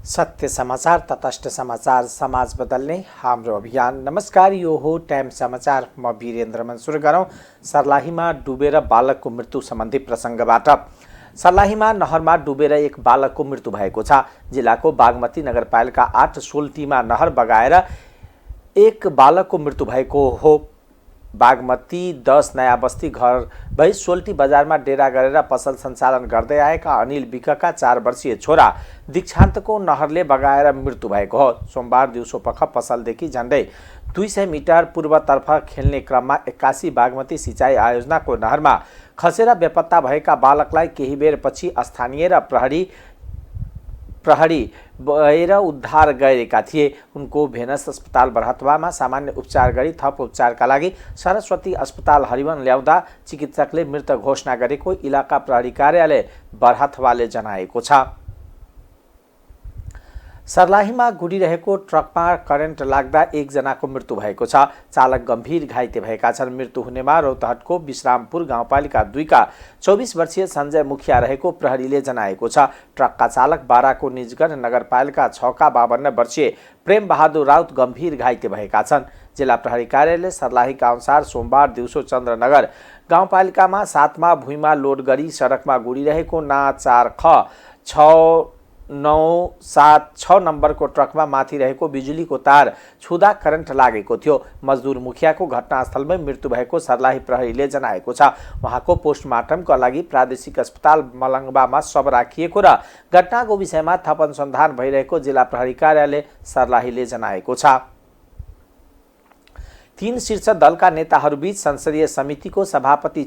सत्य समाचार, तटस्थ समाचार, समाज बदल्ने हाम्रो अभियान। नमस्कार, यो हो टाइम समाचार। म वीरेन्द्र मन सुरु गरौँ सर्लाहीमा डुबेर बालकको मृत्यु सम्बन्धी प्रसङ्गबाट। सर्लाहीमा नहरमा डुबेर एक बालकको मृत्यु भएको छ। जिल्लाको बागमती नगरपालिका 8 सोल्टीमा नहर बगाएर एक बालकको मृत्यु भएको हो। बागमती 10 नयाँ बस्ती घर भई सोल्टी बजारमा डेरा गरेर पसल सञ्चालन गर्दै आएका अनिल विकका 4 वर्षीय छोरा दीक्षान्तको नहरले बगाएर मृत्यु भएको हो। सोमबार दिउँसो पख पसलदेखि झन्डै 200 मिटर पूर्वतर्फ खेल्ने क्रममा 81 बागमती सिँचाइ आयोजनाको नहरमा खसेर बेपत्ता भएका बालकलाई केही बेरपछि स्थानीय र प्रहरी भएर उद्धार गरेका थिए। उनको भेनस अस्पताल बरहतवामा सामान्य उपचार गरी थप उपचारका लागि सरस्वती अस्पताल हरिवन ल्याउँदा चिकित्सकले मृत घोषणा गरेको इलाका प्रहरी कार्यालय बरहतवाले जनाएको छ। सर्लाहीमा गुडिरहेको ट्रकमा करेन्ट लाग्दा एकजनाको मृत्यु भएको छ। चालक गम्भीर घाइते भएका छन्। मृत्यु हुनेमा रौतहटको विश्रामपुर गाउँपालिका 2 का 24 वर्षीय सञ्जय मुखिया रहेको प्रहरीले जनाएको छ। ट्रकका चालक बाराको निजगढ नगरपालिका 6 का 52 वर्षीय प्रेम बहादुर राउत गम्भीर घाइते भएका छन्। जिल्ला प्रहरी कार्यालय सर्लाहीका अनुसार सोमबार दिउँसो चन्द्रनगर गाउँपालिकामा 7मा भुइँमा लोड गरी सडकमा गुडिरहेको ना 4 ख 6976 नम्बरको ट्रकमा माथि रहेको बिजुलीको तार छुँदा करेन्ट लागेको थियो। मजदुर मुखियाको घटनास्थलमै मृत्यु भएको सर्लाही प्रहरीले जनाएको छ। उहाँको पोस्टमार्टमका लागि प्रादेशिक अस्पताल मलङ्गवामा शव राखिएको र घटनाको विषयमा थप अनुसन्धान भइरहेको जिल्ला प्रहरी कार्यालय सर्लाहीले जनाएको छ। 3 शीर्ष दलका नेताहरूबीच संसदीय समितिको सभापति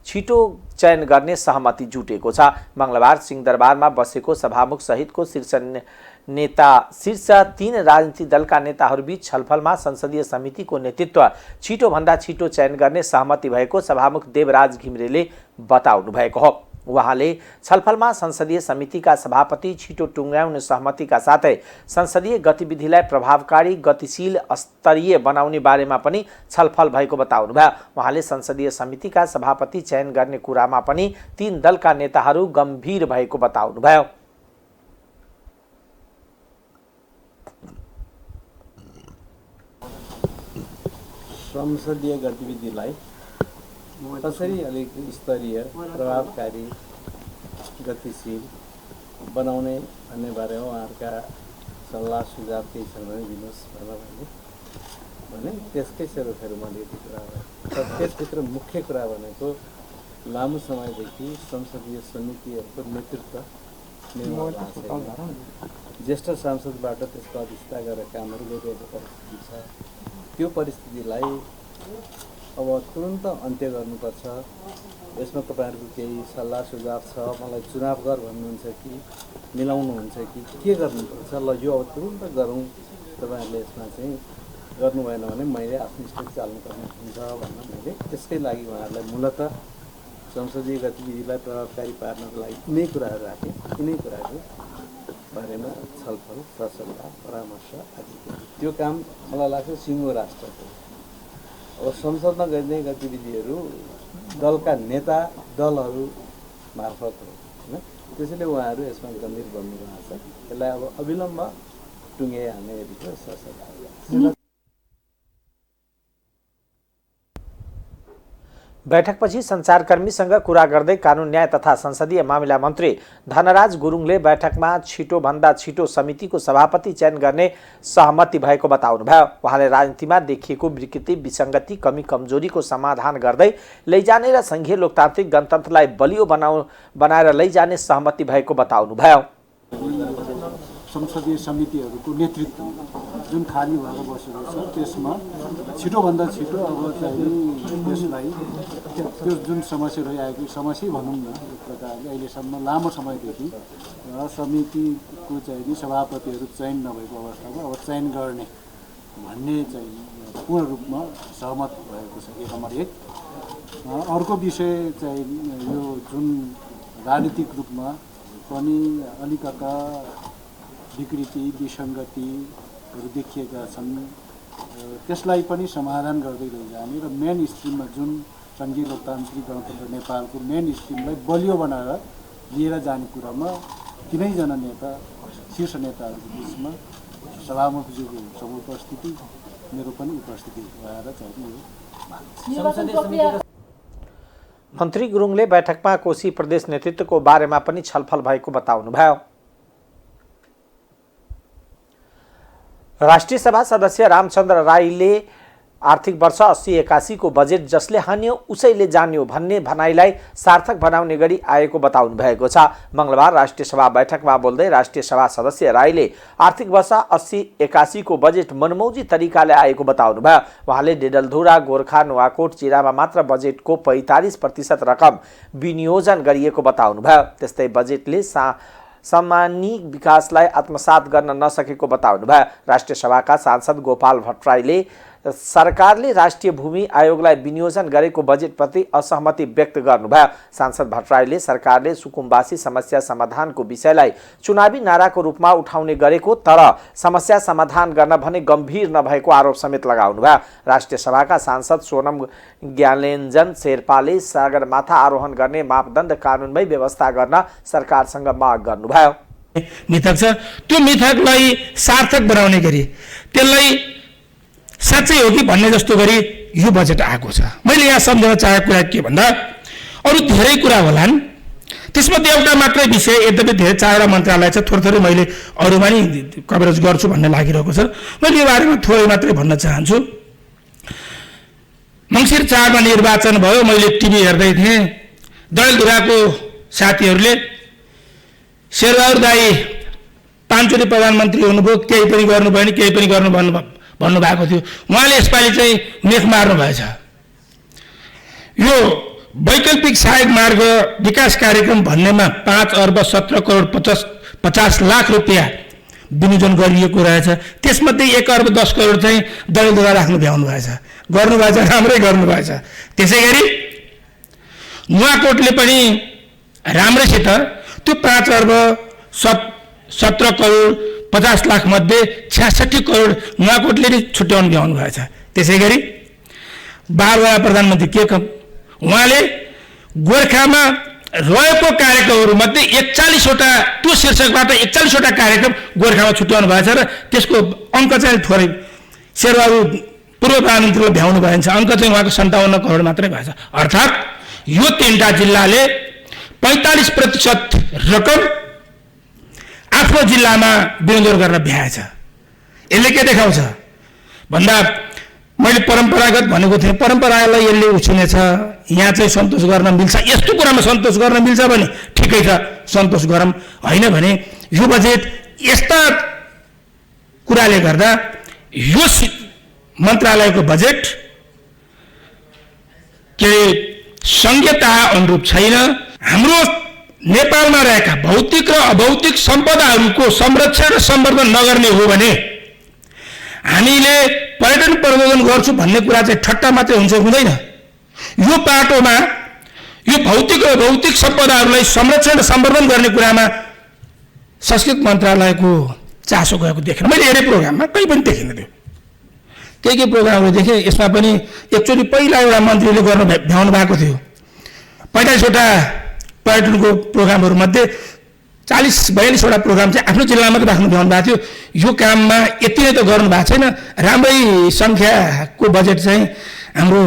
छिटो चयन गर्ने सहमति जुटेको छ। मंगलबार सिंहदरबारमा बसेको सभामुख सहितको शीर्ष 3 राजनीतिक दलका नेताहरूबीच छलफलमा संसदीय समितिको नेतृत्व छिटोभन्दा छिटो चयन गर्ने सहमति भएको सभामुख देवराज घिमिरेले बताउनु भएको हो। उहाँले छलफलमा संसदीय समितिका सभापति छिटो टुङ्ग्याउने सहमतिका साथै संसदीय गतिविधिलाई प्रभावकारी, गतिशील, स्तरीय बनाउने बारेमा पनि छलफल भएको बताउनुभयो। उहाँले संसदीय समितिका सभापति चयन गर्ने कुरामा पनि 3 दलका नेताहरू गम्भीर भएको बताउनुभयो। संसदीय गतिविधिलाई कसरी अलिक स्तरीय, प्रभावकारी, गतिशील बनाउने भन्ने बारेमा उहाँहरूका सल्लाह सुझाव केही छन् भने दिनुहोस् भने त्यसकै सेरोफेरो मैले यति कुरा गरेँ। त्यसभित्र मुख्य कुरा भनेको लामो समयदेखि संसदीय समितिहरूको नेतृत्व ज्येष्ठ सांसदबाट त्यसको अध्यक्षता गरेर कामहरू गरिरहेको परिस्थिति छ। त्यो परिस्थितिलाई अब तुरन्त अन्त्य गर्नुपर्छ। यसमा तपाईँहरूको केही सल्लाह सुझाव छ, मलाई चुनाव गर भन्नुहुन्छ कि मिलाउनुहुन्छ कि के गर्नुपर्छ? ल यो अब तुरन्त गरौँ, तपाईँहरूले यसमा चाहिँ गर्नु भएन भने मैले आफ्नो स्टेप चाल्नुपर्ने हुन्छ भन्न मैले त्यसकै लागि उहाँहरूलाई मूलतः संसदीय गतिविधिलाई प्रभावकारी पार्नको लागि कुनै कुराहरू राखेँ। कुनै कुराको बारेमा छलफल, सरसल्लाह, परामर्श आदि त्यो काम मलाई लाग्छ सिङ्गो राष्ट्रको। अब संसदमा गरिने गतिविधिहरू दलका नेता दलहरू मार्फत हो होइन। त्यसैले उहाँहरू यसमा गम्भीर बन्नु भएको छ। यसलाई अब अविलम्ब टुङ्ग्याइहाल्ने गरीको सरसल्लाह। बैठकपछि सञ्चारकर्मीसँग कुरा गर्दै कानुन न्याय तथा संसदीय मामिला मन्त्री धनराज गुरुङले बैठकमा छिटोभन्दा छिटो समितिको सभापति चयन गर्ने सहमति भएको बताउनुभयो। उहाँले राजनीतिमा देखिएको विकृति, विसङ्गति, कमी कमजोरीको समाधान गर्दै लैजाने र सङ्घीय लोकतान्त्रिक गणतन्त्रलाई बलियो बनाएर लैजाने सहमति भएको बताउनुभयो। संसदीय समितिहरूको नेतृत्व जुन खाली भएर बसेको छ त्यसमा छिटोभन्दा छिटो अब चाहिँ त्यसलाई त्यो जुन समस्या रहिआएको समस्या भनौँ न एक प्रकारले अहिलेसम्म लामो समयदेखि समितिको चाहिँ सभापतिहरू चयन नभएको अवस्थामा अब चयन गर्ने भन्ने चाहिँ पूर्ण रूपमा सहमत भएको छ। एक नम्बर 1। अर्को विषय चाहिँ यो जुन राजनीतिक रूपमा पनि अलिकता विकृति, विसङ्गतिहरू देखिएका छन्, त्यसलाई पनि समाधान गर्दै लैजाने र मेन स्ट्रिममा जुन सङ्घीय लोकतान्त्रिक गणतन्त्र नेपालको मेन स्ट्रिमलाई बलियो बनाएर लिएर जाने कुरामा 3जना नेता शीर्ष नेताहरूको बिचमा सभामुखज्यूको समुपस्थिति मेरो पनि उपस्थिति भएर चाहिँ यो मन्त्री गुरुङले बैठकमा कोशी प्रदेश नेतृत्वको बारेमा पनि छलफल भएको बताउनुभयो। राष्ट्रिय सभा सदस्य रामचन्द्र राईले आर्थिक वर्ष 80-81 को बजेट जसले हान्यो उसैले जान्यो भन्ने भनाइलाई सार्थक बनाउने गरी आएको बताउनु भएको छ। मंगलबार राष्ट्रिय सभा बैठकमा बोल्दै राष्ट्रिय सभा सदस्य राईले आर्थिक वर्ष 80-81 को बजेट मनमौजी तरिकाले आएको बताउनु भयो। उहाँले डेडलधुरा, गोर्खा, नुवाकोट, जिरामा मात्र बजेटको 45% रकम विनियोजन गरिएको बताउनु भयो। त्यस्तै बजेटले सामान्य विकासलाई आत्मसात गर्न नसकेको बताउनु भयो। राष्ट्रिय सभाका सांसद गोपाल भट्टराईले सरकारले राष्ट्रिय भूमि आयोगलाई विनियोजन गरेको बजेटप्रति असहमति व्यक्त गर्नुभयो। सांसद भट्टराईले सरकारले सुकुम्बासी समस्या समाधानको विषयलाई चुनावी नाराको रूपमा उठाउने गरेको तर समस्या समाधान गर्न भने गम्भीर नभएको आरोप समेत लगाउनुभयो। राष्ट्रिय सभाका सांसद सोनम ज्ञानेन्जन शेर्पाले सगरमाथा आरोहण गर्ने मापदण्ड कानुनमै व्यवस्था गर्न सरकारसँग माग गर्नुभयो। मिथक छ, त्यो मिथकलाई सार्थक बनाउने गरी त्यसलाई साँच्चै हो कि भन्ने जस्तो गरी यो बजेट आएको छ। मैले यहाँ सम्झाउन चाहेको कुरा के भन्दा अरू धेरै कुरा होलान्, त्यसमध्ये एउटा मात्रै विषय, यद्यपि धेरै 4वटा मन्त्रालय छ, थोरै मैले अरूमा नि कभरेज गर्छु भन्ने लागिरहेको छ। मैले यो बारेमा थोरै मात्रै भन्न चाहन्छु। मङ्सिर 4 निर्वाचन भयो, मैले टिभी हेर्दै थिएँ। डडेलधुराको साथीहरूले शेरबहादुर दाई 5 चोटि प्रधानमन्त्री हुनुभयो, केही पनि गर्नु भएन, केही पनि गर्नु भन्नुभएको थियो। उहाँले यसपालि चाहिँ मेख मार्नु भएछ। यो वैकल्पिक सहायक मार्ग विकास कार्यक्रम भन्नेमा 5 अर्ब 17 करोड 50 लाख रुपियाँ विनियोजन गरिएको रहेछ। त्यसमध्ये 1 अर्ब 10 करोड चाहिँ डडेलधुरा राख्नु भ्याउनु भएछ, गर्नुभएछ, राम्रै गर्नुभएछ। त्यसै गरी नुवाकोटले पनि राम्रैसित त्यो 5 अर्ब 17 करोड 50 लाख मध्ये 66 करोड नुवाकोटले नै छुट्याउनु भ्याउनु भएछ। त्यसै गरी 12 प्रधानमन्त्री के कम, उहाँले गोर्खामा रहेको कार्यक्रमहरूमध्ये 41वटा, त्यो शीर्षकबाट 41वटा कार्यक्रम गोर्खामा छुट्याउनु भएछ र त्यसको अङ्क चाहिँ थोरै शेरबहादुर पूर्व प्रधानमन्त्रीले भ्याउनु भएछ। अङ्क चाहिँ उहाँको 57 करोड मात्रै भएछ। अर्थात् यो 3टा जिल्लाले 45% रकम आफ्नो जिल्लामा विनियोजन गर्न भ्याएछ। यसले के देखाउँछ भन्दा मैले परम्परागत भनेको थिएँ, परम्परालाई यसले उछिनेछ। यहाँ चाहिँ सन्तोष गर्न मिल्छ, यस्तो कुरामा सन्तोष गर्न मिल्छ भने ठिकै छ, सन्तोष गरौँ। होइन भने यो बजेट यस्ता कुराले गर्दा यो मन्त्रालयको बजेट के संहिता अनुरूप छैन। हाम्रो नेपालमा रहेका भौतिक र अभौतिक सम्पदाहरूको संरक्षण र सम्वर्धन नगर्ने हो भने हामीले पर्यटन प्रबन्धन गर्छु भन्ने कुरा चाहिँ ठट्टा मात्रै हुन्छ, हुँदैन। यो बाटोमा यो भौतिक र अभौतिक सम्पदाहरूलाई संरक्षण र सम्वर्धन गर्ने कुरामा संस्कृति मन्त्रालयको चासो गएको देखेन। मैले हेरेँ प्रोग्राममा, कहीँ पनि देखिनँ त्यो। के प्रोग्रामहरू देखेँ, यसमा पनि एकचोटि पहिला एउटा मन्त्रीले गर्न भ्याउनु भएको थियो। 45वटा पर्यटनको प्रोग्रामहरूमध्ये 40-42वटा प्रोग्राम चाहिँ आफ्नो जिल्लामा त राख्नु भ्याउनु भएको थियो। यो काममा यति नै त गर्नु भएको छैन। राम्रै सङ्ख्याको बजेट चाहिँ हाम्रो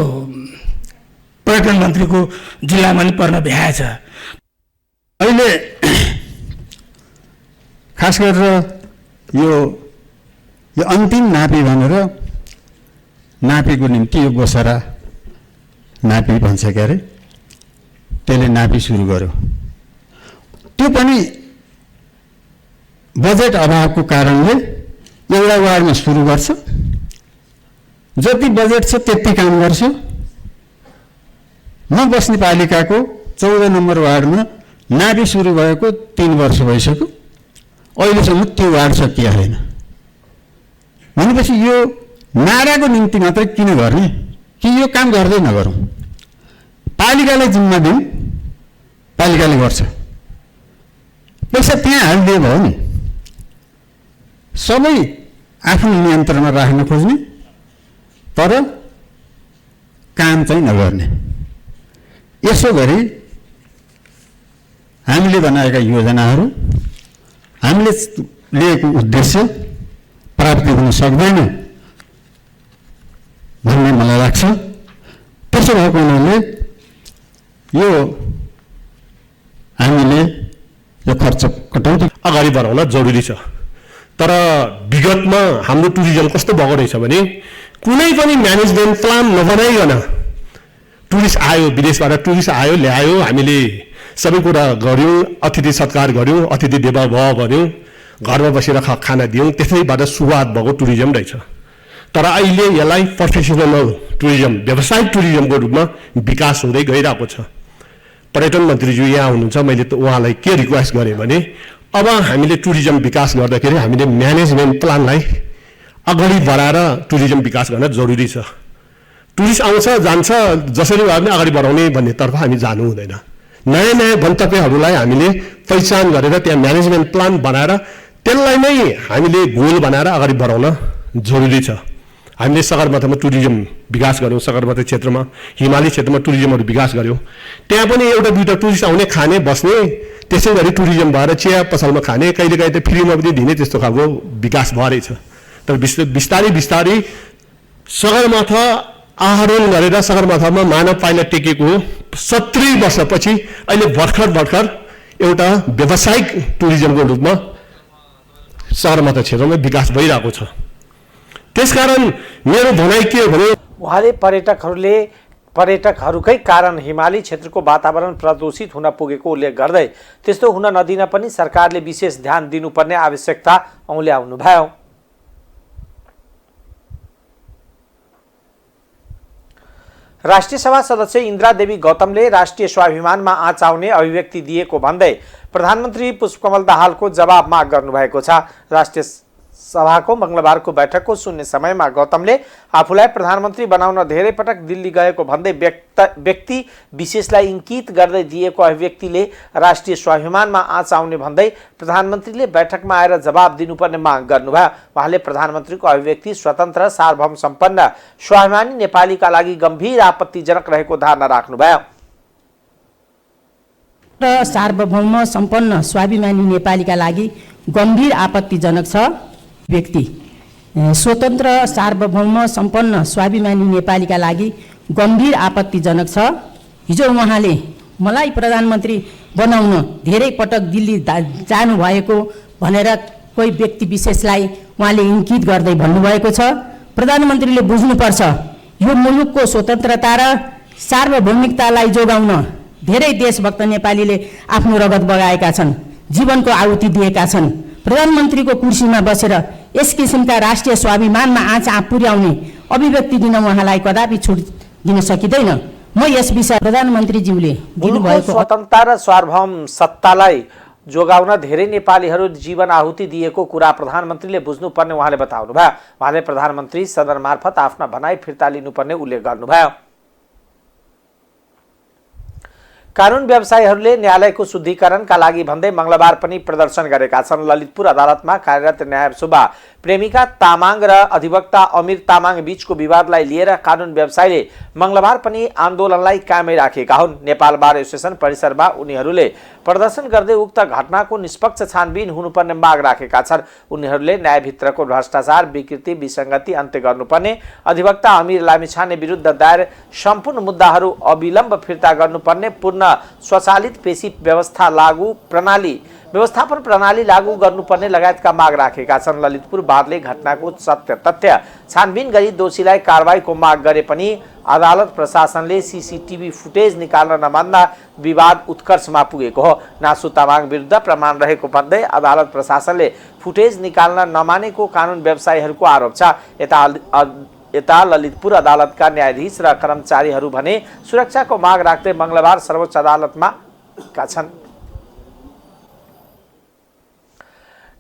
पर्यटन मन्त्रीको जिल्लामा नि पर्न भ्याएछ। अहिले खास गरेर यो अन्तिम नापी भनेर नापीको निम्ति यो गोसरा नापी भन्छ के अरे, त्यसले नापी सुरु गर्यो। त्यो पनि बजेट अभावको कारणले एउटा वार्डमा सुरु गर्छ, जति बजेट छ त्यति काम गर्छ। म बस्ने पालिकाको 14 नम्बर वार्डमा नापी सुरु भएको 3 वर्ष भइसक्यो, अहिलेसम्म त्यो वार्ड सकिया छैन। भनेपछि यो नाराको निम्ति मात्रै किन गर्ने, कि यो काम गर्दै नगरौँ। पालिकालाई जिम्मा दिउँ, पालिकाले गर्छ। पैसा त्यहाँ हालिदियो भयो नि, सबै आफ्नो नियन्त्रणमा राख्न खोज्ने तर काम चाहिँ नगर्ने। यसो गरी हामीले बनाएका योजनाहरू हामीले लिएको उद्देश्य प्राप्ति हुन सक्दैन भन्ने मलाई लाग्छ। त्यसो भएको हुनाले यो हामीले यो खर्च कटौती अगाडि बढाउन जरुरी छ। तर विगतमा हाम्रो टुरिज्म कस्तो भएको रहेछ भने कुनै पनि म्यानेजमेन्ट प्लान नबनाइकन टुरिस्ट आयो, विदेशबाट टुरिस्ट आयो, ल्यायो, हामीले सबै कुरा गऱ्यौँ, अतिथि सत्कार गऱ्यौँ, अतिथि देवो भव भन्यौँ, घरमा बसेर खाना दियौँ, त्यसैबाट सुरुवात भएको टुरिज्म रहेछ। तर अहिले यसलाई प्रोफेसनल टुरिज्म, व्यावसायिक टुरिज्मको रूपमा विकास हुँदै गइरहेको छ। पर्यटन मन्त्रीज्यू यहाँ हुनुहुन्छ, मैले त उहाँलाई के रिक्वेस्ट गरेँ भने अब हामीले टुरिज्म विकास गर्दाखेरि हामीले म्यानेजमेन्ट प्लानलाई अगाडि बढाएर टुरिज्म विकास गर्न जरुरी छ। टुरिस्ट आउँछ जान्छ, जसरी भए पनि अगाडि बढाउने भन्नेतर्फ हामी जानु हुँदैन। नयाँ नयाँ गन्तव्यहरूलाई हामीले पहिचान गरेर त्यहाँ म्यानेजमेन्ट प्लान बनाएर त्यसलाई नै हामीले गोल बनाएर अगाडि बढाउन जरुरी छ। हामीले सगरमाथामा टुरिज्म विकास गऱ्यौँ, सगरमाथा क्षेत्रमा, हिमाली क्षेत्रमा टुरिज्महरू विकास गऱ्यौँ। त्यहाँ पनि एउटा दुईवटा टुरिस्ट आउने, खाने, बस्ने, त्यसै गरी टुरिज्म भएर चिया पसलमा खाने, कहिलेकाहीँ त फ्रीमा पनि दिने, त्यस्तो खालको विकास भएछ। तर बिस्तारै बिस्तारै सगरमाथा आहरण गरेर सगरमाथामा मानव पाइला टेकेको 70 वर्षपछि अहिले भर्खर एउटा व्यावसायिक टुरिज्मको रूपमा सगरमाथा क्षेत्रमा विकास भइरहेको छ। त्यसकारण मेरो भनाइ के हो भने उहाँले पर्यटकहरूकै कारण हिमाली क्षेत्रको वातावरण प्रदूषित हुन पुगेको उल्लेख गर्दै त्यस्तो हुन नदिन पनि सरकारले विशेष ध्यान दिनुपर्ने आवश्यकता औल्याउनुभयो। राष्ट्रिय सभा सदस्य इन्द्रा देवी गौतमले राष्ट्रिय स्वाभिमानमा आँच आउने अभिव्यक्ति दिएको भन्दै प्रधानमन्त्री पुष्पकमल दाहालको जवाब माग गर्नुभएको छ। राष्ट्रिय सभाको मंगलबारको बैठकको शून्य समयमा गौतमले आफूलाई प्रधानमन्त्री बनाउन धेरै पटक दिल्ली गएको भन्दै व्यक्ति विशेषलाई इङ्कित गर्दै दिएको अभिव्यक्तिले राष्ट्रिय स्वाभिमानमा आँच आउने भन्दै प्रधानमन्त्रीले बैठकमा आएर जवाब दिनुपर्ने माग गर्नुभयो। उहाँले प्रधानमन्त्रीको अभिव्यक्ति स्वतन्त्र, सार्वभौम सम्पन्न स्वाभिमानी नेपालीका लागि गम्भीर आपत्तिजनक रहेको धारणा राख्नुभयो। सार्वभौम सम्पन्न स्वाभिमानी नेपालीका लागि गम्भीर आपत्तिजनक छ। व्यक्ति स्वतन्त्र, सार्वभौम सम्पन्न स्वाभिमानी नेपालीका लागि गम्भीर आपत्तिजनक छ। हिजो उहाँले मलाई प्रधानमन्त्री बनाउन धेरै पटक दिल्ली जानुभएको भनेर कोही व्यक्ति विशेषलाई उहाँले इङ्कित गर्दै भन्नुभएको छ। प्रधानमन्त्रीले बुझ्नुपर्छ, यो मुलुकको स्वतन्त्रता र सार्वभौमिकतालाई जोगाउन धेरै देशभक्त नेपालीले आफ्नो रगत बगाएका छन्, जीवनको आहुति दिएका छन्। प्रधानमन्त्रीको कुर्सीमा बसेर यस किसिमका राष्ट्रिय स्वाभिमानमा आँच पुर्याउने अभिव्यक्ति दिन उहाँलाई कदापि छुट दिन सकिँदैन। म यस विषय प्रधानमन्त्रीज्यूले दिनुभएको स्वतन्त्रता र सार्वभौम सत्तालाई जोगाउन धेरै नेपालीहरू जीवन आहुति दिएको कुरा प्रधानमन्त्रीले बुझ्नुपर्ने उहाँले बताउनुभयो। उहाँले प्रधानमन्त्री सदन मार्फत आफ्ना भनाइ फिर्ता लिनुपर्ने उल्लेख गर्नुभयो। कानुन व्यवसायीहरूले न्यायालयको शुद्धिकरणका लागि भन्दै मंगलबार पनि प्रदर्शन गरेका छन्। ललितपुर अदालतमा कार्यरत न्यायसुबा प्रेमिका तामाङ र अधिवक्ता अमिर तामाङ बीचको विवादलाई लिएर कानुन व्यवसायीले मंगलबार पनि आन्दोलनलाई कायमै राखेका हुन्। नेपाल बार एसोसिएसन परिसरमा उनीहरूले प्रदर्शन गर्दै उक्त घटनाको निष्पक्ष छानबिन हुनुपर्ने माग राखेका छन्। उनीहरूले न्यायभित्रको भ्रष्टाचार, विकृति, विसङ्गति अन्त्य गर्नुपर्ने, अधिवक्ता अमिर लामिछाने विरुद्ध दायर सम्पूर्ण मुद्दाहरू अविलम्ब फिर्ता गर्नुपर्ने, पूर्ण स्वचालित पेशी व्यवस्थापन प्रणाली लागू गर्नुपर्ने लगायतका माग राखेका छन्। ललितपुर बारले घटनाको सत्य तथ्य छानबिन गरी दोषीलाई कारबाहीको माग गरे पनि अदालत प्रशासनले सीसीटीभी फुटेज निकाल्न नमान्दा विवाद उत्कर्षमा पुगेको हो। नासु तामाङ विरुद्ध प्रमाण रहेको भन्दै अदालत प्रशासनले फुटेज निकाल्न नमानेको कानुन व्यवसायीहरूको आरोप छ। यता ललितपुर अदालतका न्यायाधीश र कर्मचारीहरू भने सुरक्षाको माग राख्दै मंगलबार सर्वोच्च अदालतमा का छन्।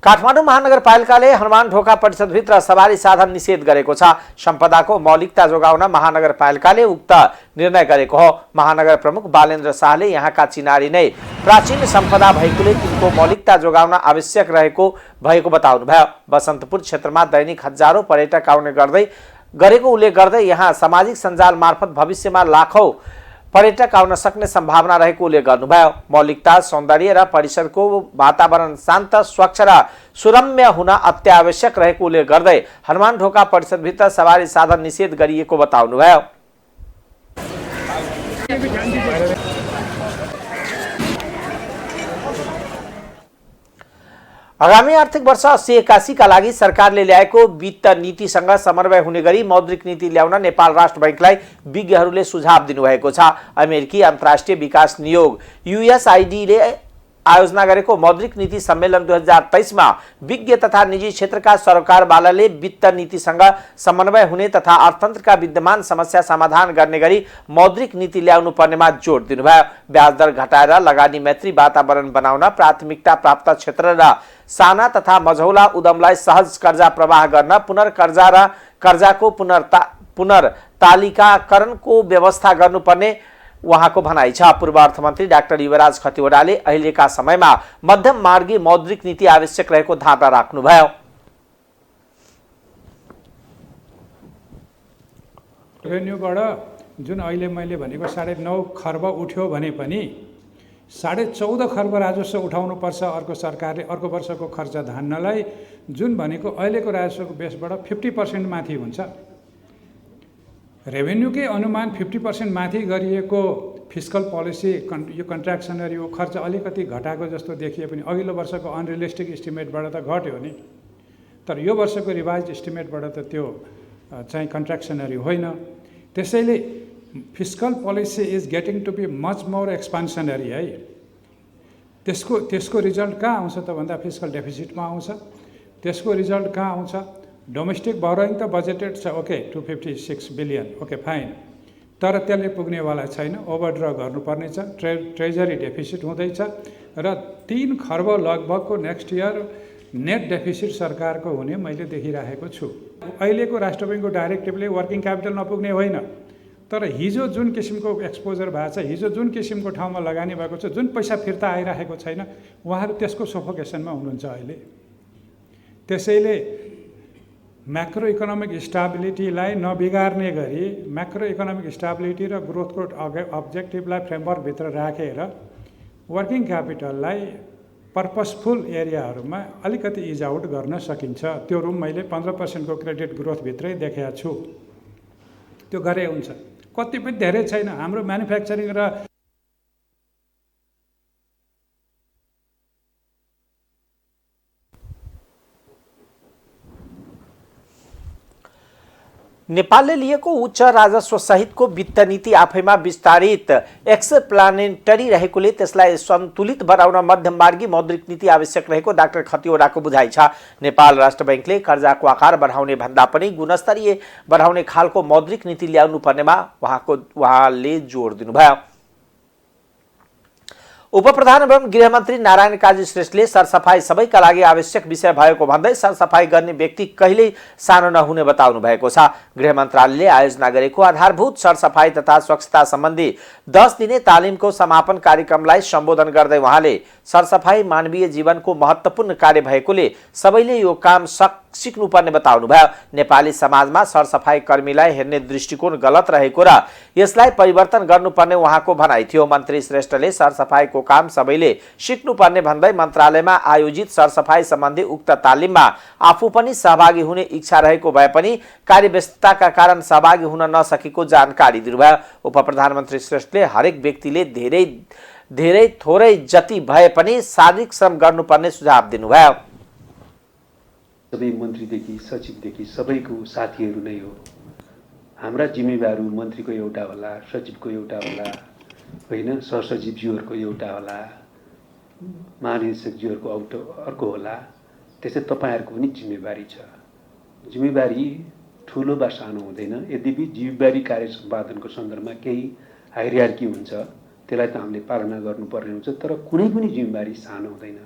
काठमाडौँ महानगरपालिकाले हनुमान ढोका परिषदभित्र सवारी साधन निषेध गरेको छ। सम्पदाको मौलिकता जोगाउन महानगरपालिकाले उक्त निर्णय गरेको हो। महानगर प्रमुख बालेन्द्र शाहले यहाँका चिनारी नै प्राचीन सम्पदा भएकोले तिनको मौलिकता जोगाउन आवश्यक भएको बताउनुभयो। बसन्तपुर क्षेत्रमा दैनिक हजारौं पर्यटक आउने गरेको उल्लेख गर्दै यहाँ सामाजिक सञ्जाल मार्फत भविष्यमा लाखौं पर्यटक आउन सक्ने सम्भावना रहेको उल्लेख गर्नुभयो। मौलिकता, सौन्दर्य र परिसरको वातावरण शान्त, स्वच्छ र सुरम्य हुन अत्यावश्यक रहेको उल्लेख गर्दै हनुमान ढोका परिसरभित्र सवारी साधन निषेध गरिएको बताउनुभयो। आगामी आर्थिक वर्ष 80-81 का लागि सरकारले ल्याएको वित्त नीतिसँग समन्वय हुने गरी मौद्रिक नीति ल्याउन नेपाल राष्ट्र बैंकलाई विज्ञहरूले सुझाव दिनुभएको छ। अमेरिकी अन्तर्राष्ट्रिय विकास नियोग USAID ले आयोजना गरेको मौद्रिक नीति सम्मेलन 2023 मा विज्ञ तथा निजी क्षेत्रका सरोकारवालाले वित्त नीतिसँग समन्वय हुने तथा अर्थतन्त्रका विद्यमान समस्या समाधान गर्ने गरी मौद्रिक नीति ल्याउनु पर्नेमा जोड दिनुभयो। ब्याज दर घटाएर लगानी मैत्री वातावरण बनाउन, प्राथमिकता प्राप्त क्षेत्र र साना तथा मझौला उद्यमलाई सहज कर्जा प्रवाह गर्न, पुनर्कर्जा र कर्जाको पुनर्तालिकाकरणको व्यवस्था गर्नुपर्ने उहाँको भनाइ छ। पूर्व अर्थमन्त्री डाक्टर युवराज खतिवडाले अहिलेका समयमा मध्यम मार्गी मौद्रिक नीति आवश्यक रहेको धारणा राख्नुभयो। रेभेन्यूबाट जुन अहिले मैले भनेको 9.5 खर्ब उठ्यो भने पनि 14.5 खर्ब राजस्व उठाउनुपर्छ अर्को सरकारले अर्को वर्षको खर्च धान्नलाई, जुन भनेको अहिलेको राजस्वको बेसबाट 50% माथि हुन्छ। रेभेन्यूकै अनुमान 50% माथि गरिएको फिस्कल पोलिसी यो कन्ट्र्याक्सनरी यो खर्च अलिकति घटाएको जस्तो देखिए पनि अघिल्लो वर्षको अनरियलिस्टिक इस्टिमेटबाट त घट्यो नि, तर यो वर्षको रिभाइज इस्टिमेटबाट त त्यो चाहिँ कन्ट्र्याक्सनरी होइन। त्यसैले fiscal policy is getting to be much more expansionary है। त्यसको रिजल्ट कहाँ आउँछ त भन्दा फिस्कल डेफिसिटमा आउँछ। त्यसको रिजल्ट कहाँ आउँछ? डोमेस्टिक बोरोइङ त बजेटेड छ, ओके 256 बिलियन, ओके फाइन, तर त्यसले पुग्नेवाला छैन। ओभरड्र गर्नुपर्ने छ, ट्रेजरी डेफिसिट हुँदैछ र 3 खर्ब लगभगको नेक्स्ट इयर नेट डेफिसिट सरकारको हुने मैले देखिरहेको छु। अहिलेको राष्ट्र बैङ्कको डाइरेक्टिभले वर्किङ क्यापिटल नपुग्ने होइन, तर हिजो जुन किसिमको एक्सपोजर भएको छ, हिजो जुन किसिमको ठाउँमा लगानी भएको छ, जुन पैसा फिर्ता आइरहेको छैन, उहाँहरू त्यसको सफोकेसनमा हुनुहुन्छ अहिले। त्यसैले म्याक्रो इकोनोमिक स्टेबिलिटीलाई नबिगार्ने गरी म्याक्रो इकोनोमिक स्टेबिलिटी र ग्रोथको अब्जेक्टिभलाई फ्रेमवर्कभित्र राखेर वर्किङ क्यापिटललाई पर्पसफुल एरियाहरूमा अलिकति इज आउट गर्न सकिन्छ। त्यो रुम मैले 15% को क्रेडिट ग्रोथभित्रै देखेको छु। त्यो गरे हुन्छ, कति पनि धेरै छैन। हाम्रो म्यानुफ्याक्चरिङ र नेपालले लिएको उच्च राजस्व सहितको वित्त नीति आफैमा विस्तारित एक्सप्लानेटरी रहेकोले त्यसलाई सन्तुलित बनाउन मध्यममार्गी मौद्रिक नीति आवश्यक रहेको डाक्टर खतिवडाको बुझाइ छ। नेपाल राष्ट्र बैंकले कर्जाको आकार बढाउने भन्दा पनि गुणस्तरीय बढाउने खालको मौद्रिक नीति ल्याउनु पर्नेमा उहाँले जोड दिनुभयो। उपप्रधान एवं गृहमन्त्री नारायण काजी श्रेष्ठले सरसफाई सबैका लागि आवश्यक विषय भएको भन्दै सरसफाई गर्ने व्यक्ति कहिल्यै सानो नहुने बताउनु भएको छ। गृह मन्त्रालयले आयोजना गरेको आधारभूत सरसफाई तथा स्वच्छता सम्बन्धी 10 दिने तालिमको समापन कार्यक्रमलाई सम्बोधन गर्दै उहाँले सरसफाई मानवीय जीवनको महत्त्वपूर्ण कार्य भएकोले सबैले यो काम सिक्नुपर्ने बताउनुभयो। नेपाली समाजमा सरसफाई कर्मीलाई हेर्ने दृष्टिकोण गलत रहेको र यसलाई परिवर्तन गर्नुपर्ने उहाँको भनाइ थियो। मन्त्री श्रेष्ठले सरसफाईको काम सबैले सिक्नुपर्ने भन्दै मन्त्रालयमा आयोजित सरसफाई सम्बन्धी उक्त तालिममा आफू पनि सहभागी हुने इच्छा रहेको भए पनि कार्यव्यस्तताका कारण सहभागी हुन नसकेको जानकारी दिनुभयो। उपप्रधानमन्त्री श्रेष्ठले हरेक व्यक्तिले धेरै थोरै जति भए पनि शारीरिक श्रम गर्नुपर्ने सुझाव दिनुभयो। सबै मन्त्रीदेखि सचिवदेखि सबैको साथीहरू नै हो। हाम्रा जिम्मेवार मन्त्रीको एउटा होला, सचिवको एउटा होला, होइन, सहसचिवज्यूहरूको एउटा होला, महानिरीक्षकज्यूहरूको अर्को होला। त्यसै तपाईँहरूको पनि जिम्मेवारी छ। जिम्मेवारी ठुलो वा सानो हुँदैन। यद्यपि जिम्मेवारी कार्य सम्पादनको सन्दर्भमा केही हायरार्की हुन्छ, त्यसलाई त हामीले पालना गर्नुपर्ने हुन्छ। तर कुनै पनि जिम्मेवारी सानो हुँदैन,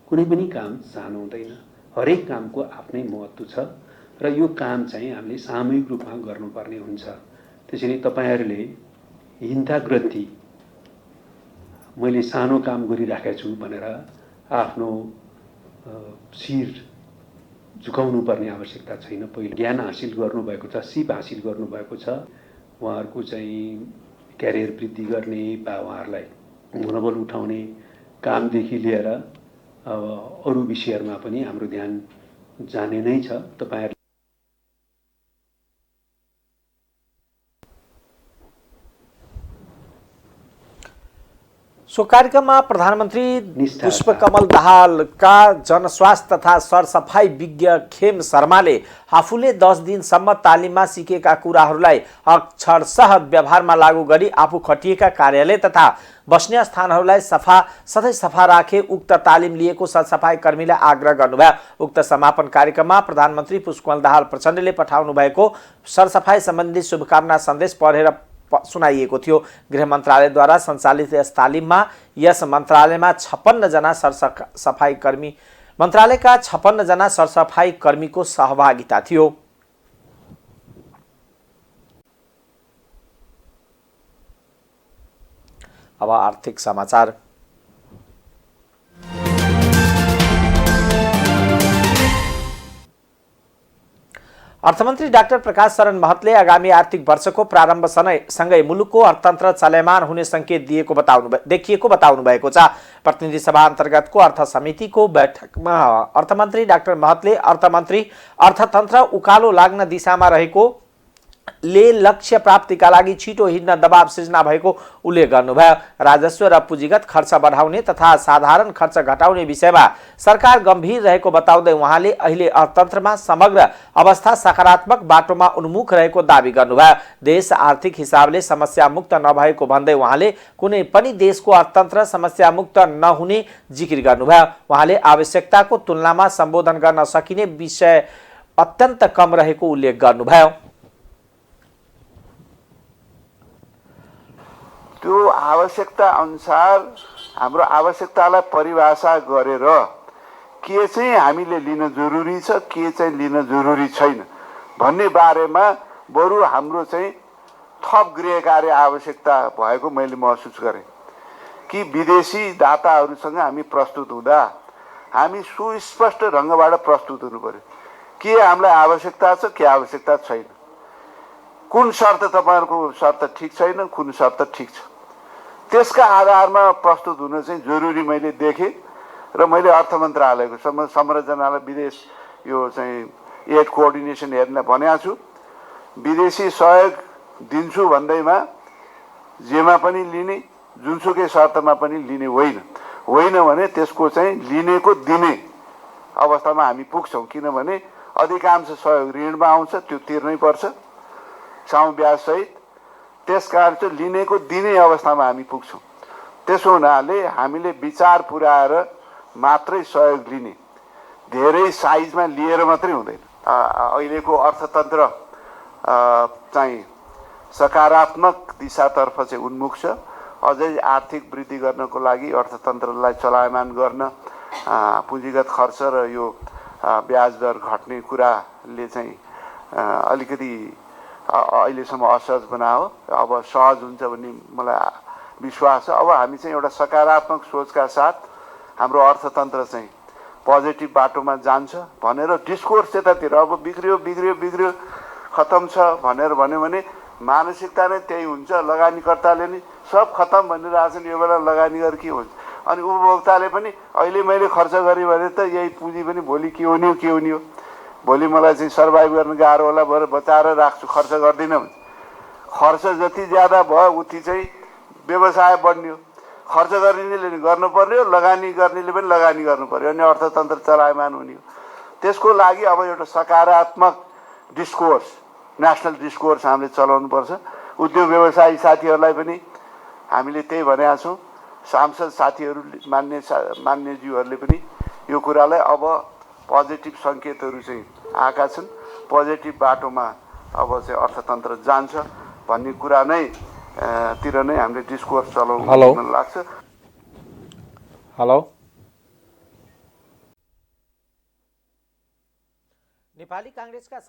कुनै पनि काम सानो हुँदैन। हरेक कामको आफ्नै महत्त्व छ र यो काम चाहिँ हामीले सामूहिक रूपमा गर्नुपर्ने हुन्छ। त्यसैले तपाईँहरूले हिंसाग्रन्थी मैले सानो काम गरिराखेको छु भनेर आफ्नो शिर झुकाउनु पर्ने आवश्यकता छैन। पहिले ज्ञान हासिल गर्नुभएको छ, सिप हासिल गर्नुभएको छ, उहाँहरूको चाहिँ क्यारियर वृद्धि गर्ने वा उहाँहरूलाई मनोबल उठाउने कामदेखि लिएर अब अरू विषयहरूमा पनि हाम्रो ध्यान जाने नै छ। तपाईहरु सो कार्यक्रममा प्रधानमन्त्री पुष्पकमल दाहालका जनस्वास्थ्य तथा सरसफाई विज्ञ खेम शर्माले आफूले 10 दिनसम्म तालिममा सिकेका कुराहरूलाई अक्षरशः व्यवहारमा लागू गरी आफू खटिएका कार्यालय तथा बस्ने स्थानहरूलाई सधैँ सफा राखे उक्त तालिम लिएको सरसफाई कर्मीलाई आग्रह गर्नुभयो। उक्त समापन कार्यक्रममा प्रधानमन्त्री पुष्पकमल दाहाल प्रचण्डले पठाउनु भएको सरसफाई सम्बन्धी शुभकामना सन्देश पढेर सुनाइएको थियो। गृह मन्त्रालयद्वारा सञ्चालित यस तालिममा यस मन्त्रालयमा 56 जना सरसफाई कर्मी मन्त्रालयका 56 जना सरसफाई कर्मीको सहभागिता थियो। अब आर्थिक समाचार। अर्थमन्त्री डाक्टर प्रकाश शरण महतले आगामी आर्थिक वर्षको प्रारम्भसँगै मुलुकको अर्थतन्त्र चलयमान हुने संकेत देखिएको बताउनु भएको छ। प्रतिनिधि सभा अन्तर्गतको अर्थ समितिको बैठकमा अर्थमन्त्री डाक्टर महतले अर्थतन्त्र उकालो लाग्न दिशामा रहेको लक्ष्य प्राप्तिका लागि छिटो हिँड्न दबाव सृजना भएको उल्लेख गर्नुभयो। राजस्व र पुँजीगत खर्च बढाउने तथा साधारण खर्च घटाउने विषयमा सरकार गम्भीर रहेको बताउँदै उहाँले अहिले अर्थतन्त्रमा समग्र अवस्था सकारात्मक बाटोमा उन्मुख रहेको दावी गर्नुभयो। देश आर्थिक हिसाबले समस्या मुक्त नभएको भन्दै उहाँले कुनै पनि देशको अर्थतन्त्र समस्या मुक्त नहुने जिकिर गर्नुभयो। उहाँले आवश्यकताको तुलनामा सम्बोधन गर्न सकिने विषय अत्यन्त कम रहेको उल्लेख गर्नुभयो। त्यो आवश्यकता अनुसार हाम्रो आवश्यकतालाई परिभाषा गरेर के चाहिँ हामीले लिन जरुरी छ, के चाहिँ लिन जरुरी छैन भन्ने बारेमा बरु हाम्रो चाहिँ थप गृह कार्य आवश्यकता भएको मैले महसुस गरेँ कि विदेशी दाताहरूसँग हामी प्रस्तुत हुँदा हामी सुस्पष्ट ढङ्गबाट प्रस्तुत हुनु पर्यो। के हामीलाई आवश्यकता छ, के आवश्यकता छैन, कुन शर्त तपाईँहरूको शर्त ठिक छैन, कुन शर्त ठिक छ, त्यसका आधारमा प्रस्तुत हुन चाहिँ जरुरी मैले देखेँ। र मैले अर्थ मन्त्रालयको संरचनालाई विदेश यो चाहिँ एड कोअर्डिनेसन हेर्न भनेको छु। विदेशी सहयोग दिन्छु भन्दैमा जेमा पनि लिने, जुनसुकै शर्तमा पनि लिने होइन भने त्यसको चाहिँ लिनेको दिने अवस्थामा हामी पुग्छौँ। किनभने अधिकांश सहयोग ऋणमा आउँछ, त्यो तिर्नै पर्छ साउँ ब्याज सहित। त्यसकारण चाहिँ लिनेको दिने अवस्थामा हामी पुग्छौँ। त्यसो हुनाले हामीले विचार पुर्याएर मात्रै सहयोग लिने, धेरै साइजमा लिएर मात्रै हुँदैन। अहिलेको अर्थतन्त्र चाहिँ सकारात्मक दिशातर्फ चाहिँ उन्मुख छ। अझै आर्थिक वृद्धि गर्नको लागि अर्थतन्त्रलाई चलायमान गर्न पुँजीगत खर्च र यो ब्याज दर घट्ने कुराले चाहिँ अलिकति अहिलेसम्म असहज बनायो। अब सहज हुन्छ भन्ने मलाई विश्वास छ। अब हामी चाहिँ एउटा सकारात्मक सोचका साथ हाम्रो अर्थतन्त्र चाहिँ पोजिटिभ बाटोमा जान्छ भनेर डिस्कोर्स त्यतातिर अब बिग्रियो खतम छ भनेर भन्यो भने मानसिकता नै त्यही हुन्छ। लगानीकर्ताले नि सब खतम भनिरहेछन्, यो बेला लगानी गरेर के हुन्छ, अनि उपभोक्ताले पनि अहिले मैले खर्च गरेँ भने त यही पुँजी पनि भोलि के हुने हो, भोलि मलाई चाहिँ सर्भाइभ गर्न गाह्रो होला भएर बचाएर राख्छु, खर्च गर्दिनँ भने खर्च जति ज्यादा भयो उति चाहिँ व्यवसाय बढ्ने हो। खर्च गर्नेले गर्नुपर्ने हो, लगानी गर्नेले पनि लगानी गर्नु पर्यो, अनि अर्थतन्त्र चलायमान हुने हो। त्यसको लागि अब एउटा सकारात्मक डिस्कोर्स, नेसनल डिस्कोर्स हामीले चलाउनुपर्छ। उद्योग व्यवसायी साथीहरूलाई पनि हामीले त्यही भनेका छौँ। सांसद साथीहरू मान्यज्यूहरूले पनि यो कुरालाई अब पोजिटिभ सङ्केतहरू चाहिँ आएका छन्, पोजिटिभ बाटोमा अब चाहिँ अर्थतन्त्र जान्छ भन्ने कुरा नै तिर नै हामीले डिस्कोर्स चलाउनु मन लाग्छ। हेलो, नेपाली कांग्रेसका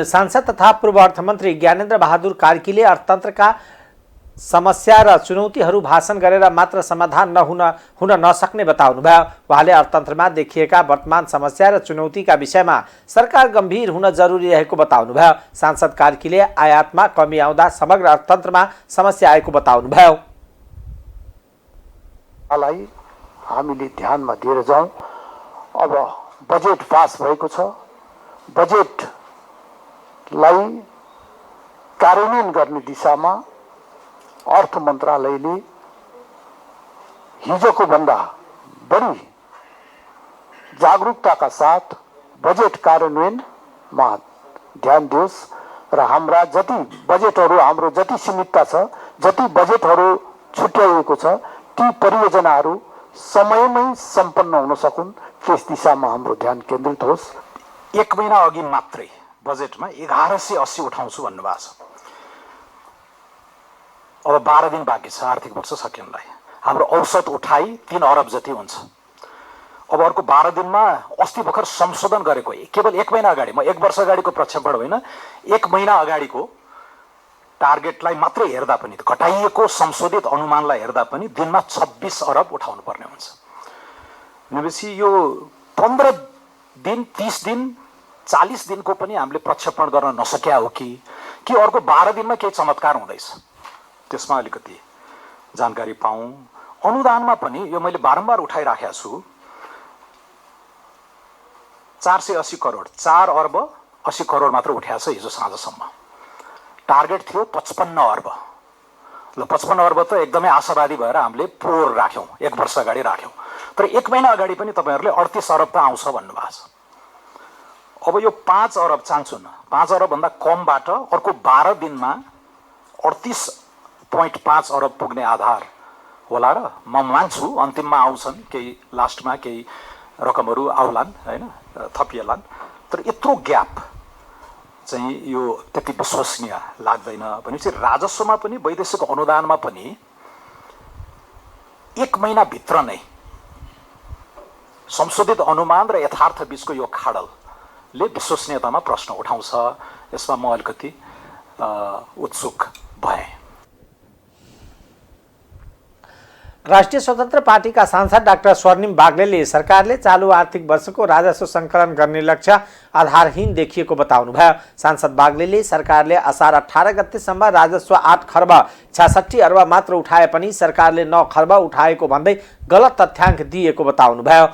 सांसद तथा पूर्व अर्थमन्त्री ज्ञानेन्द्र बहादुर कार्कीले अर्थतन्त्रका समस्या र चुनौतीहरू भाषण गरेर मात्र समाधान हुन नसक्ने बताउनुभयो। उहाँले अर्थतन्त्रमा देखिएका वर्तमान समस्या र चुनौतीका विषयमा सरकार गम्भीर हुन जरुरी रहेको बताउनुभयो। सांसद कार्कीले आयातमा कमी आउँदा समग्र अर्थतन्त्रमा समस्या आएको बताउनुभयो। हामीले ध्यानमा दिएर जाउँ। अब बजेट पास भएको छ, बजेटलाई कार्यान्वयन गर्ने दिशामा अर्थ मन्त्रालयले हिजोको भन्दा बढी जागरुकताका साथ बजेट कार्यान्वयनमा ध्यान दियोस् र हाम्रा जति बजेटहरू हाम्रो जति सीमितता छ, जति बजेटहरू छुट्याइएको छ, ती परियोजनाहरू समयमै सम्पन्न हुन सकुन्, त्यस दिशामा हाम्रो ध्यान केन्द्रित होस्। 1 महिना अघि मात्रै बजेटमा 1180 उठाउँछु भन्नुभएको छ। अब 12 दिन बाँकी छ आर्थिक वर्ष सकिनलाई। हाम्रो औसत उठाइ 3 अरब जति हुन्छ। अब अर्को 12 दिनमा अस्ति भर्खर संशोधन गरेको केवल 1 महिना अगाडि, म 1 वर्ष अगाडिको प्रक्षेपण होइन, 1 महिना अगाडिको टार्गेटलाई मात्रै हेर्दा पनि, घटाइएको संशोधित अनुमानलाई हेर्दा पनि दिनमा 26 अरब उठाउनु पर्ने हुन्छ। भनेपछि यो 15 दिन, 30 दिन, 40 दिनको पनि हामीले प्रक्षेपण गर्न नसक्या हो कि अर्को 12 दिनमा केही चमत्कार हुँदैछ, त्यसमा अलिकति जानकारी पाऊँ। अनुदानमा पनि यो मैले बारम्बार उठाइराखेको छु, 480 करोड, 4 अर्ब 80 करोड मात्र उठाएको छ हिजो साँझसम्म। टार्गेट थियो 55 अर्ब। ल 55 अर्ब त एकदमै आशावादी भएर हामीले पोहोर राख्यौँ, 1 वर्ष अगाडि राख्यौँ। तर 1 महिना अगाडि पनि तपाईँहरूले 38 अरब त आउँछ भन्नुभएको छ। अब यो 5 अरब चाहन्छु न, 5 अरब भन्दा कमबाट अर्को 12 दिनमा 38.5 अरब पुग्ने आधार होला र म मान्छु अन्तिममा आउँछन्, केही लास्टमा केही रकमहरू आउलान् होइन, थपिएलान्। तर यत्रो ग्याप चाहिँ यो त्यति विश्वसनीय लाग्दैन। भनेपछि राजस्वमा पनि वैदेशिक अनुदानमा पनि 1 महिनाभित्र नै संशोधित अनुमान र यथार्थ बीचको यो खाडलले विश्वसनीयतामा प्रश्न उठाउँछ। यसमा म अलिकति उत्सुक भएँ। राष्ट्रिय स्वतन्त्र पार्टीका सांसद डाक्टर स्वर्णिम बाग्लेले सरकारले चालू आर्थिक वर्षको राजस्व सङ्कलन गर्ने लक्ष्य आधारहीन देखिएको बताउनुभयो। सांसद बाग्लेले सरकारले असार 18 गतेसम्म राजस्व 8 खर्ब 66 अर्ब मात्र उठाए पनि सरकारले 9 खर्ब उठाएको भन्दै गलत तथ्याङ्क दिएको बताउनुभयो।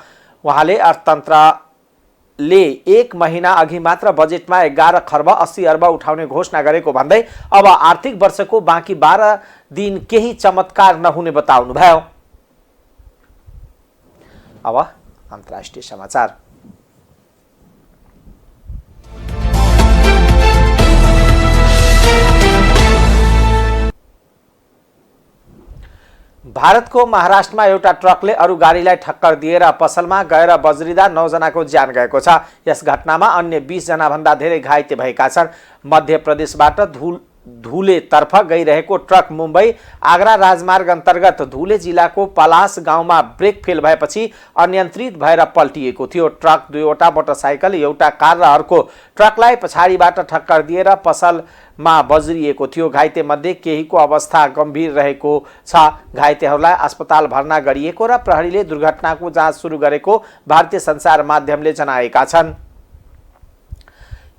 उहाँले अर्थतन्त्रले 1 महिना अघि मात्र बजेटमा 11 खर्ब 80 अर्ब उठाउने घोषणा गरेको भन्दै अब आर्थिक वर्षको बाँकी 12 दिन केही चमत्कार नहुने बताउनुभयो। अब अन्तर्राष्ट्रिय समाचार। भारतको महाराष्ट्रमा एउटा ट्रकले अरू गाडीलाई ठक्कर दिएर पसलमा गएर बज्रिँदा 9 जनाको ज्यान गएको छ। यस घटनामा अन्य 20 जनाभन्दा धेरै घाइते भएका छन्। मध्य प्रदेशबाट धुलेतर्फ गइरहेको ट्रक मुम्बई आगरा राजमार्ग अन्तर्गत धुले जिल्लाको पलास गाउँमा ब्रेक फेल भएपछि अनियन्त्रित भएर पल्टिएको थियो। ट्रक 2वटा मोटरसाइकल, एउटा कार र अर्को ट्रकलाई पछाडिबाट ठक्कर दिएर पसलमा बज्रिएको थियो। घाइते मध्ये केहीको अवस्था गम्भीर रहेको छ। घाइतेहरूलाई अस्पताल भर्ना गरिएको र प्रहरीले दुर्घटनाको जाँच सुरु गरेको भारतीय सञ्चार माध्यमले जनाएका छन्।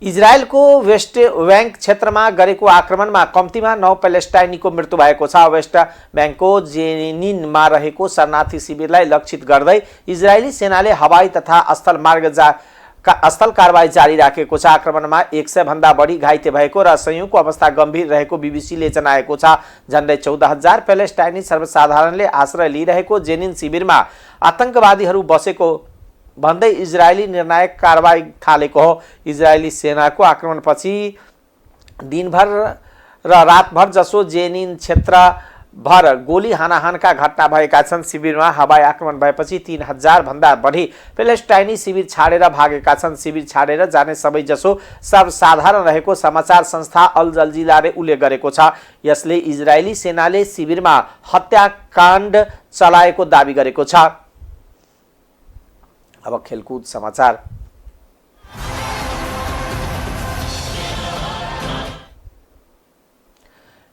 इजरायलको वेस्ट ब्याङ्क क्षेत्रमा गरेको आक्रमणमा कम्तीमा 9 प्यालेस्टाइनीको मृत्यु भएको छ। वेस्ट ब्याङ्कको जेनिनमा रहेको शरणार्थी शिविरलाई लक्षित गर्दै इजरायली सेनाले हवाई तथा स्थल कारवाही जारी राखेको छ। आक्रमणमा 100 भन्दा बढी घाइते भएको र संयुको अवस्था गम्भीर रहेको बीबीसीले जनाएको छ। झन्डै 14,000 प्यालेस्टाइनी सर्वसाधारणले आश्रय लिइरहेको जेनिन शिविरमा आतंकवादीहरू बसेको भन्दै इजरायली निर्णायक कारवाही थालेको हो। इजरायली सेनाको आक्रमणपछि दिनभर र रातभर जसो जेनिन क्षेत्रभर गोली हानाहानका घटना भएका छन्। शिविरमा हवाई आक्रमण भएपछि 3,000 भन्दा बढी प्यालेस्टाइनी शिविर छाडेर भागेका छन्। शिविर छाडेर जाने सबैजसो सर्वसाधारण रहेको समाचार संस्था अल जजिराले उल्लेख गरेको छ। यसले इजरायली सेनाले शिविरमा हत्याकाण्ड चलाएको दाबी गरेको छ। अब खेलकुद समाचार।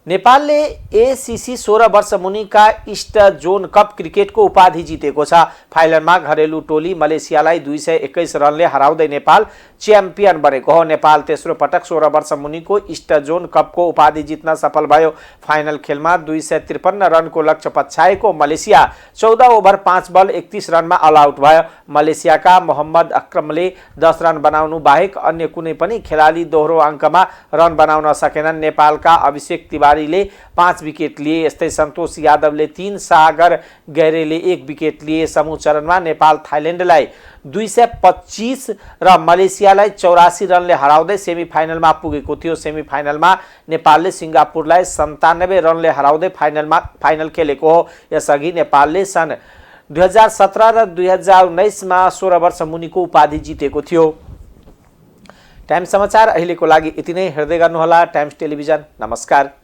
नेपालले एसीसी 16 वर्ष मुनिका इस्ट जोन कप क्रिकेटको उपाधि जितेको छ। फाइनलमा घरेलु टोली मलेसियालाई 221 रनले हराउँदै नेपाल च्याम्पियन बनेको हो। नेपाल तेस्रो पटक 16 वर्ष मुनिको इस्ट जोन कपको उपाधि जित्न सफल भयो। फाइनल खेलमा 253 रनको लक्ष्य पछ्याएको मलेसिया 14 ओभर 5 बल 31 रनमा अल आउट भयो। मलेसियाका मोहम्मद अक्रमले 10 रन बनाउनु बाहेक अन्य कुनै पनि खेलाडी दोहोरो अङ्कमा रन बनाउन सकेनन्। नेपालका अभिषेक तिवारीले 5 विकेट लिए। यस्तै सन्तोष यादवले 3, सागर गैरेले 1 विकेट लिए। समूह चरणमा नेपाल थाइल्यान्डलाई 225 र मलेसियालाई 84 रनले हराउँदै सेमिफाइनलमा पुगेको थियो। सेमिफाइनलमा नेपालले सिङ्गापुरलाई 97 रनले हराउँदै फाइनल खेलेको हो। यसअघि नेपालले सन् 2017 र 2019 मा 16 वर्ष मुनिको उपाधि जितेको थियो। टाइम्स समाचार अहिलेको लागि यति नै। हेर्दै गर्नुहोला टाइम्स टेलिभिजन। नमस्कार।